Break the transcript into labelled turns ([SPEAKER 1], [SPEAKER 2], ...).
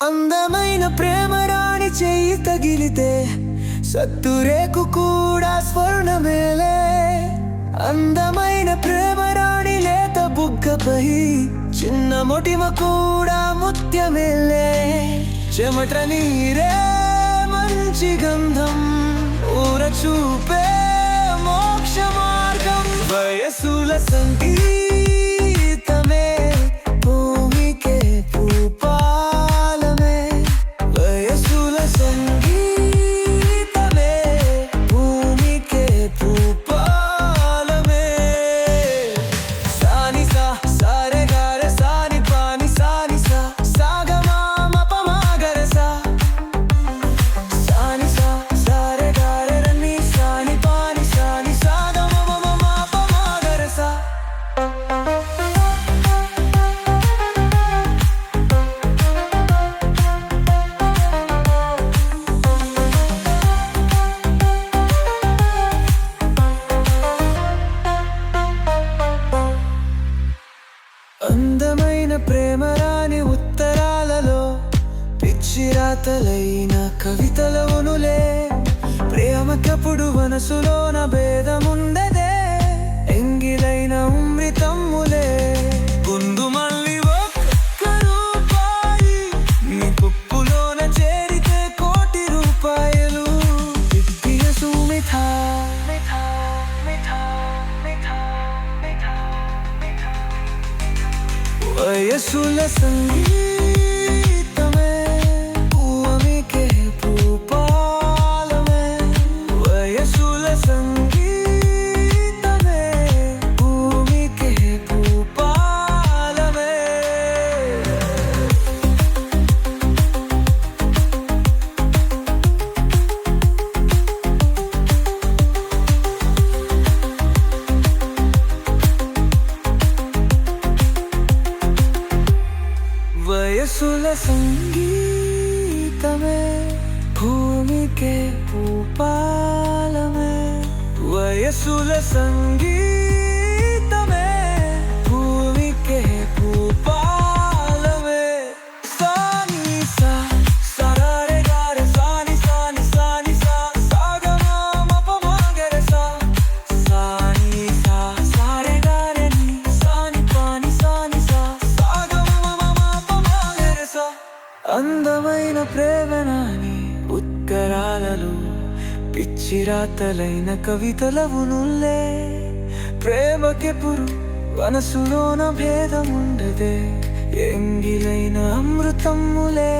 [SPEAKER 1] అందమైన ప్రేమ రాణి చెయ్యి తగిలితే సత్తురేకు కూడా స్వర్ణమేలే. అందమైన ప్రేమ రాణి లేత బుగ్గపై చిన్న మొటిమ కూడా ముత్యమేలే. చెమట నీరే మంచి గంధం ఊర చూపే మోక్ష మార్గం. వయసుల సంగీతమే భూమికే భూపాలమే. వయసుల సంగీతమే భూమికే భూపాలమే. సాని సా సారే గారే సాని పాని సాని సా సాగమామపమాగరే సా. సాని సా సారే గారే రని సాని పాని సాని సాగమామపమాగరే సా. అందమైన ప్రేమ రాని ఉత్తరాలలో పిచ్చి రాతలైన కవితలవునులే. ప్రేమకప్పుడు మనసులోన భేదముండదే ఎంగిలైన అమృతములే. ముందు మళ్ళీ ఒక్క రూపాయి నీ కుప్పులోన చేరితే కోటి రూపాయలు. దివ్య సుమిథ వయసుల సంగీతమే భూమికే భూపాలమే. వయసుల సంగీతమే భూమికే భూపాలమే. వయసుల సంగీతమే భూమికే భూపాలమే. వయసుల సంగీతమే భూమికే భూపాలమే. సాని సా సరారే గారే సాని సాని సాని సా సాగమామపమాగరే సా. సాని సా సారే గారే ని సాని పాని సాని సా సాగమామపమాగరే సా. అందమైన ప్రేమనాని ఉత్తరాలలో పిచ్చి రాతలైన కవితలవునులే. ప్రేమకెప్పుడు మనసులోన భేదముండదే ఎంగిలైన అమృతములే.